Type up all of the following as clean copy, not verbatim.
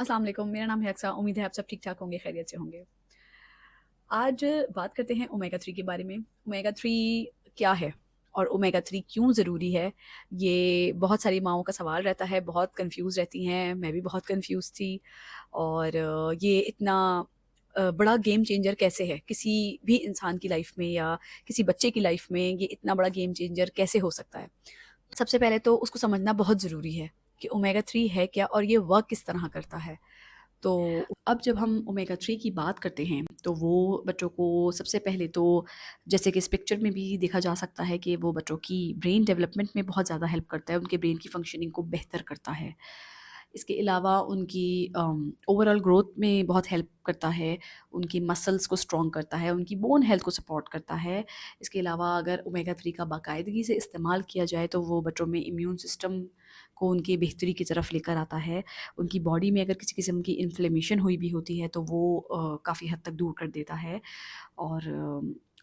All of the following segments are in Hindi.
अस्सलाम वालेकुम, मेरा नाम है अक्सा। उम्मीद है आप सब ठीक-ठाक होंगे, खैरियत से होंगे। आज बात करते हैं ओमेगा 3 के बारे में। ओमेगा 3 क्या है और ओमेगा 3 क्यों ज़रूरी है? ये बहुत सारी माँओं का सवाल रहता है, बहुत कन्फ्यूज़ रहती हैं, मैं भी बहुत कन्फ्यूज़ थी और ये इतना बड़ा गेम चेंजर कैसे है? किसी भी इंसान की लाइफ़ में या किसी बच्चे की लाइफ़ में ये इतना बड़ा गेम चेंजर कैसे हो सकता है? सबसे पहले तो उसको समझना बहुत ज़रूरी है कि ओमेगा 3 है क्या और ये वर्क किस तरह करता है। तो अब जब हम ओमेगा 3 की बात करते हैं, तो वो बच्चों को सबसे पहले तो जैसे कि इस पिक्चर में भी देखा जा सकता है कि वो बच्चों की ब्रेन डेवलपमेंट में बहुत ज़्यादा हेल्प करता है, उनके ब्रेन की फंक्शनिंग को बेहतर करता है। इसके अलावा उनकी ओवरऑल ग्रोथ में बहुत हेल्प करता है, उनकी मसल्स को स्ट्रॉन्ग करता है, उनकी बोन हेल्थ को सपोर्ट करता है। इसके अलावा अगर ओमेगा 3 का बाकायदगी से इस्तेमाल किया जाए, तो वो बच्चों में इम्यून सिस्टम को उनकी बेहतरी की तरफ लेकर आता है। उनकी बॉडी में अगर किसी किस्म की इन्फ्लेमेशन हुई भी होती है तो वो काफ़ी हद तक दूर कर देता है और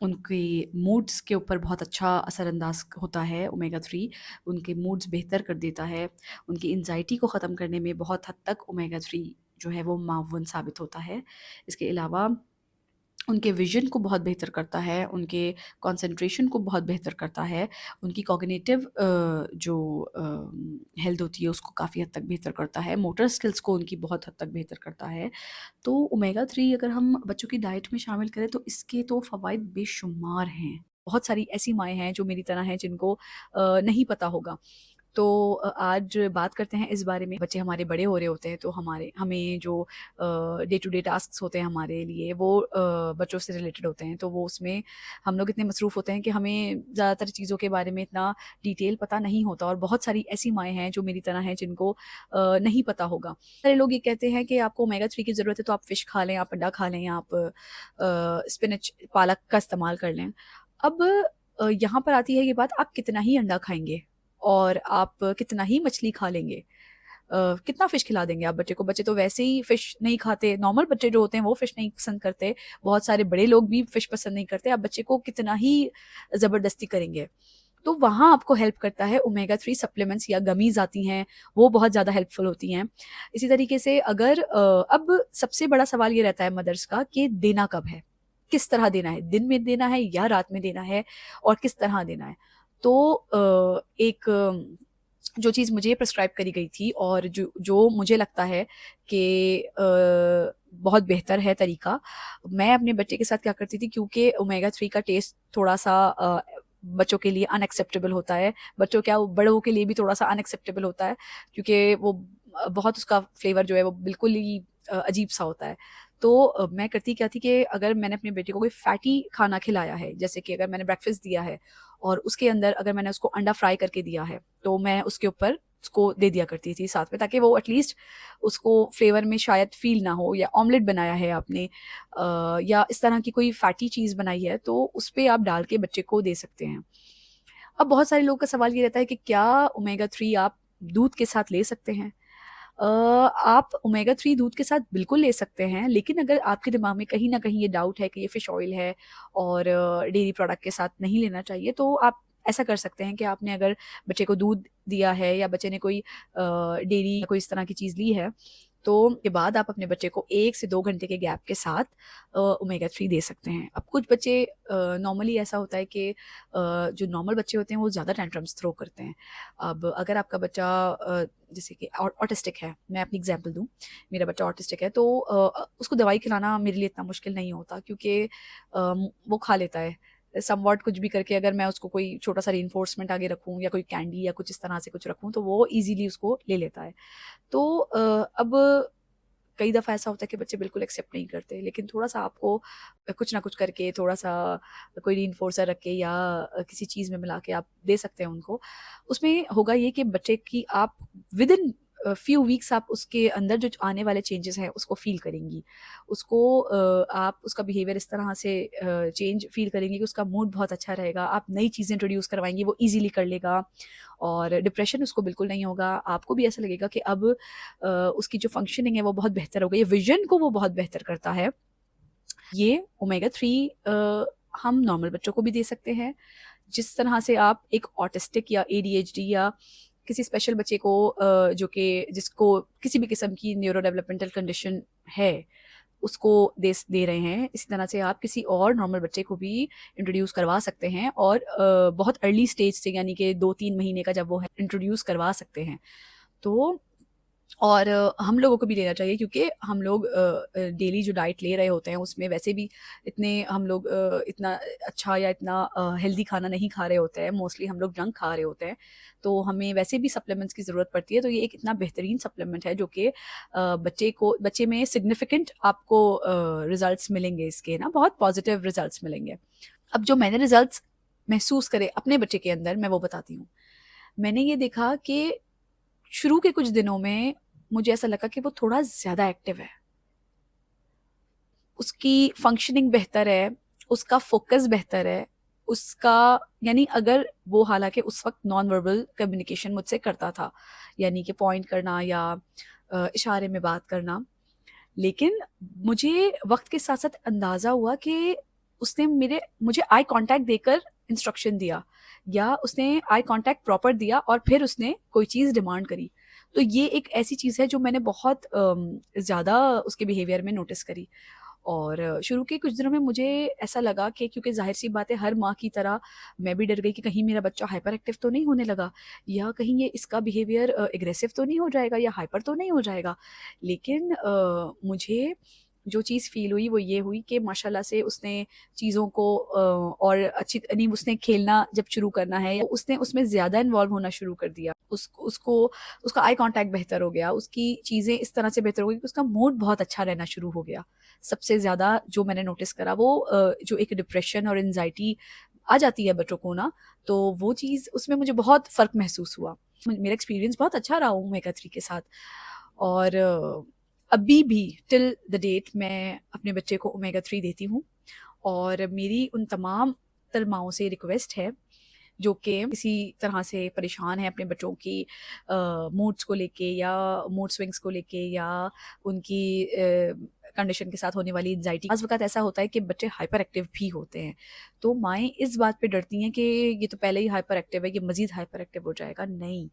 उनके मूड्स के ऊपर बहुत अच्छा असरअंदाज होता है ओमेगा 3। उनके मूड्स बेहतर कर देता है, उनकी एंग्ज़ायटी को ख़त्म करने में बहुत हद तक ओमेगा 3 जो है वो मावन साबित होता है। इसके अलावा उनके विज़न को बहुत बेहतर करता है, उनके कंसंट्रेशन को बहुत बेहतर करता है, उनकी कॉग्निटिव जो हेल्थ होती है उसको काफ़ी हद तक बेहतर करता है, मोटर स्किल्स को उनकी बहुत हद तक बेहतर करता है। तो ओमेगा 3 अगर हम बच्चों की डाइट में शामिल करें तो इसके तो फ़वाइद बेशुमार हैं। बहुत सारी ऐसी माएँ हैं जो मेरी तरह हैं जिनको नहीं पता होगा। तो आज बात करते हैं इस बारे में। बच्चे हमारे बड़े हो रहे होते हैं तो हमें जो डे टू डे टास्क्स होते हैं हमारे लिए वो बच्चों से रिलेटेड होते हैं। तो वो उसमें हम लोग इतने मसरूफ़ होते हैं कि हमें ज़्यादातर चीज़ों के बारे में इतना डिटेल पता नहीं होता और बहुत सारी ऐसी माएँ हैं जो मेरी तरह हैं जिनको नहीं पता होगा। सारे लोग ये कहते हैं कि आपको ओमेगा 3 की ज़रूरत है तो आप फ़िश खा लें, आप अंडा खा लें, आप स्पिनच पालक का इस्तेमाल कर लें। अब यहाँ पर आती है ये बात, आप कितना ही अंडा खाएँगे और आप कितना ही मछली खा लेंगे। कितना फ़िश खिला देंगे आप बच्चे को? बच्चे तो वैसे ही फ़िश नहीं खाते, नॉर्मल बच्चे जो होते हैं वो फ़िश नहीं पसंद करते, बहुत सारे बड़े लोग भी फ़िश पसंद नहीं करते, आप बच्चे को कितना ही ज़बरदस्ती करेंगे। तो वहाँ आपको हेल्प करता है ओमेगा 3 सप्लीमेंट्स या गमीज़ आती हैं, वो बहुत ज़्यादा हेल्पफुल होती हैं। इसी तरीके से अगर अब सबसे बड़ा सवाल ये रहता है मदर्स का कि देना कब है? किस तरह देना है? दिन में देना है या रात में देना है और किस तरह देना है? तो एक जो चीज़ मुझे प्रिस्क्राइब करी गई थी और जो जो मुझे लगता है कि बहुत बेहतर है तरीका, मैं अपने बच्चे के साथ क्या करती थी, क्योंकि ओमेगा 3 का टेस्ट थोड़ा-सा बच्चों के लिए अनएक्सेप्टेबल होता है। बच्चों क्या, बड़ों के लिए भी थोड़ा-सा अनएक्सेप्टेबल होता है क्योंकि वो बहुत उसका फ्लेवर जो है वो बिल्कुल ही अजीब-सा होता है। तो मैं करती क्या थी कि अगर मैंने अपने बेटे को कोई फैटी खाना खिलाया है, जैसे कि अगर मैंने ब्रेकफ़ास्ट दिया है और उसके अंदर अगर मैंने उसको अंडा फ्राई करके दिया है, तो मैं उसके ऊपर उसको दे दिया करती थी साथ में, ताकि वो एटलीस्ट उसको फ्लेवर में शायद फ़ील ना हो। या ऑमलेट बनाया है आपने या इस तरह की कोई फैटी चीज़ बनाई है, तो उसपे आप डाल के बच्चे को दे सकते हैं। अब बहुत सारे लोगों का सवाल ये रहता है कि क्या ओमेगा 3 आप दूध के साथ ले सकते हैं? आप ओमेगा 3 दूध के साथ बिल्कुल ले सकते हैं, लेकिन अगर आपके दिमाग में कहीं न कहीं ये डाउट है कि ये फ़िश ऑयल है और डेयरी प्रोडक्ट के साथ नहीं लेना चाहिए, तो आप ऐसा कर सकते हैं कि आपने अगर बच्चे को दूध दिया है या बच्चे ने कोई डेयरी या कोई इस तरह की चीज़ ली है, तो के बाद आप अपने बच्चे को 1 से 2 घंटे के गैप के साथ ओमेगा 3 दे सकते हैं। अब कुछ बच्चे नॉर्मली ऐसा होता है कि जो नॉर्मल बच्चे होते हैं वो ज़्यादा टेंट्रम्स थ्रो करते हैं। अब अगर आपका बच्चा जैसे कि ऑटिस्टिक है, मैं अपनी एग्ज़ाम्पल दूँ, मेरा बच्चा ऑटिस्टिक है, तो उसको दवाई खिलाना मेरे लिए इतना मुश्किल नहीं होता, क्योंकि वो खा लेता है। समव्हाट कुछ भी करके अगर मैं उसको कोई छोटा-सा रिइंफोर्समेंट आगे रखूँ या कोई कैंडी या कुछ इस तरह से कुछ रखूँ, तो वो ईज़िली उसको ले लेता है। तो अब कई दफ़ा ऐसा होता है कि बच्चे बिल्कुल एक्सेप्ट नहीं करते, लेकिन थोड़ा-सा आपको कुछ ना कुछ करके, थोड़ा-सा कोई रिइंफोर्सर रख के या किसी चीज़ में मिला के आप दे सकते हैं उनको। उसमें होगा ये कि बच्चे की आप विदिन फ्यू वीक्स आप उसके अंदर जो आने वाले चेंजेज़ हैं उसको फ़ील करेंगी। उसको आप उसका बिहेवियर इस तरह से चेंज फ़ील करेंगी कि उसका मूड बहुत अच्छा रहेगा। आप नई चीज़ें इंट्रोड्यूस करवाएँगी, वो ईज़िली कर लेगा और डिप्रेशन उसको बिल्कुल नहीं होगा। आपको भी ऐसा लगेगा कि अब उसकी जो फंक्शनिंग है वो बहुत बेहतर हो गई है, विज़न को वो बहुत बेहतर करता है। ये ओमेगा 3 हम नॉर्मल बच्चों को भी दे सकते हैं। जिस तरह से आप एक ऑटिस्टिक या एडीएचडी या किसी स्पेशल बच्चे को जो कि जिसको किसी भी किस्म की न्यूरो डेवलपमेंटल कंडीशन है, उसको दे रहे हैं, इसी तरह से आप किसी और नॉर्मल बच्चे को भी इंट्रोड्यूस करवा सकते हैं और बहुत अर्ली स्टेज से, यानी कि 2-3 महीने का जब वो है, इंट्रोड्यूस करवा सकते हैं। तो और हम लोगों को भी लेना चाहिए, क्योंकि हम लोग डेली जो डाइट ले रहे होते हैं उसमें वैसे भी इतने हम लोग इतना अच्छा या इतना हेल्दी खाना नहीं खा रहे होते हैं, मोस्टली हम लोग जंक खा रहे होते हैं, तो हमें वैसे भी सप्लीमेंट्स की ज़रूरत पड़ती है। तो ये एक इतना बेहतरीन सप्लीमेंट है जो कि बच्चे में सिग्निफिकेंट आपको रिजल्ट्स मिलेंगे, इसके ना बहुत पॉजिटिव रिजल्ट्स मिलेंगे। अब जो मैंने रिजल्ट्स महसूस करे अपने बच्चे के अंदर, मैं वो बताती हूँ। मैंने ये देखा कि शुरू के कुछ दिनों में मुझे ऐसा लगा कि वो थोड़ा ज़्यादा एक्टिव है, उसकी फंक्शनिंग बेहतर है, उसका फोकस बेहतर है, उसका यानी अगर वो हालांकि उस वक्त नॉन वर्बल कम्युनिकेशन मुझसे करता था, यानी कि पॉइंट करना या इशारे में बात करना, लेकिन मुझे वक्त के साथ साथ अंदाज़ा हुआ कि उसने मुझे आई कांटेक्ट देकर इंस्ट्रक्शन दिया, या उसने आई कांटेक्ट प्रॉपर दिया और फिर उसने कोई चीज़ डिमांड करी। तो ये एक ऐसी चीज़ है जो मैंने बहुत ज़्यादा उसके बिहेवियर में नोटिस करी। और शुरू के कुछ दिनों में मुझे ऐसा लगा कि क्योंकि ज़ाहिर-सी बात है, हर माँ की तरह मैं भी डर गई कि कहीं मेरा बच्चा हाइपर एक्टिव तो नहीं होने लगा, या कहीं ये इसका बिहेवियर एग्रेसिव तो नहीं हो जाएगा, या हाइपर तो नहीं हो जाएगा। लेकिन मुझे जो चीज़ फ़ील हुई वो ये हुई कि माशाल्लाह से उसने चीज़ों को और अच्छी यानी उसने खेलना जब शुरू करना है, उसने उसमें ज़्यादा इन्वॉल्व होना शुरू कर दिया। उसको उसका आई कॉन्टैक्ट बेहतर हो गया, उसकी चीज़ें इस तरह से बेहतर हो गई कि उसका मूड बहुत अच्छा रहना शुरू हो गया। सबसे ज़्यादा जो मैंने नोटिस करा वो जो एक डिप्रेशन और एंग्ज़ायटी आ जाती है बच्चों को ना, तो वो चीज़ उसमें मुझे बहुत फ़र्क महसूस हुआ। मेरा एक्सपीरियंस बहुत अच्छा रहा ओमेगा 3 के साथ। और अभी भी टिल द डेट मैं अपने बच्चे को ओमेगा 3 देती हूँ, और मेरी उन तमाम माँओं से रिक्वेस्ट है जो कि किसी तरह से परेशान हैं अपने बच्चों की मूड्स को लेके या मूड स्विंग्स को लेके, या उनकी कंडीशन के साथ होने वाली एंजाइटी। बाज़ वक़्त ऐसा होता है कि बच्चे हाइपर एक्टिव भी होते हैं, तो माएँ इस बात पे डरती हैं कि ये तो पहले ही हाइपर एक्टिव है, ये मज़ीद हाइपर एक्टिव हो जाएगा। नहीं,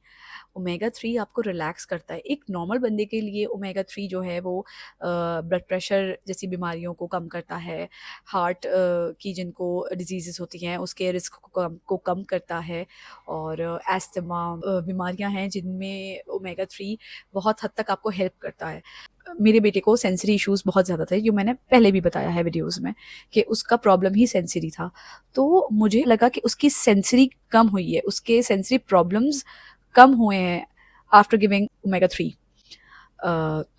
ओमेगा 3 आपको रिलैक्स करता है। एक नॉर्मल बंदे के लिए ओमेगा 3 जो है वो ब्लड प्रेशर जैसी बीमारियों को कम करता है, हार्ट की जिनको डिजीज़ेज़ होती हैं उसके रिस्क को कम करता है, और एस्थमा बीमारियां हैं जिनमें ओमेगा 3 बहुत हद तक आपको हेल्प करता है। मेरे बेटे को सेंसरी इश्यूज़ बहुत ज़्यादा थे, जो मैंने पहले भी बताया है वीडियोज़ में कि उसका प्रॉब्लम ही सेंसरी था। तो मुझे लगा कि उसकी सेंसरी कम हुई है, उसके सेंसरी प्रॉब्लम्स कम हुए हैं आफ्टर गिविंग ओमेगा 3।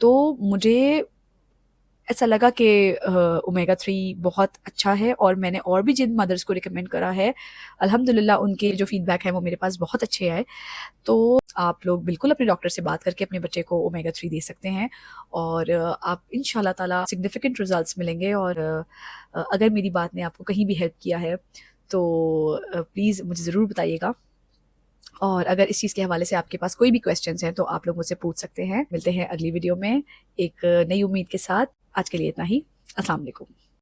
तो मुझे ऐसा लगा कि ओमेगा 3 बहुत अच्छा है, और मैंने और भी जिन मदर्स को रिकमेंड करा है, अल्हम्दुलिल्लाह उनके जो फीडबैक है वो मेरे पास बहुत अच्छे आए। तो आप लोग बिल्कुल अपने डॉक्टर से बात करके अपने बच्चे को ओमेगा 3 दे सकते हैं, और आप इंशाल्लाह ताला सिग्निफिकेंट रिजल्ट्स मिलेंगे। और अगर मेरी बात ने आपको कहीं भी हेल्प किया है तो प्लीज़ मुझे ज़रूर बताइएगा। और अगर इस चीज़ के हवाले से आपके पास कोई भी क्वेश्चंस हैं तो आप लोग मुझसे पूछ सकते हैं। मिलते हैं अगली वीडियो में एक नई उम्मीद के साथ। आज के लिए इतना ही। अस्सलाम वालेकुम।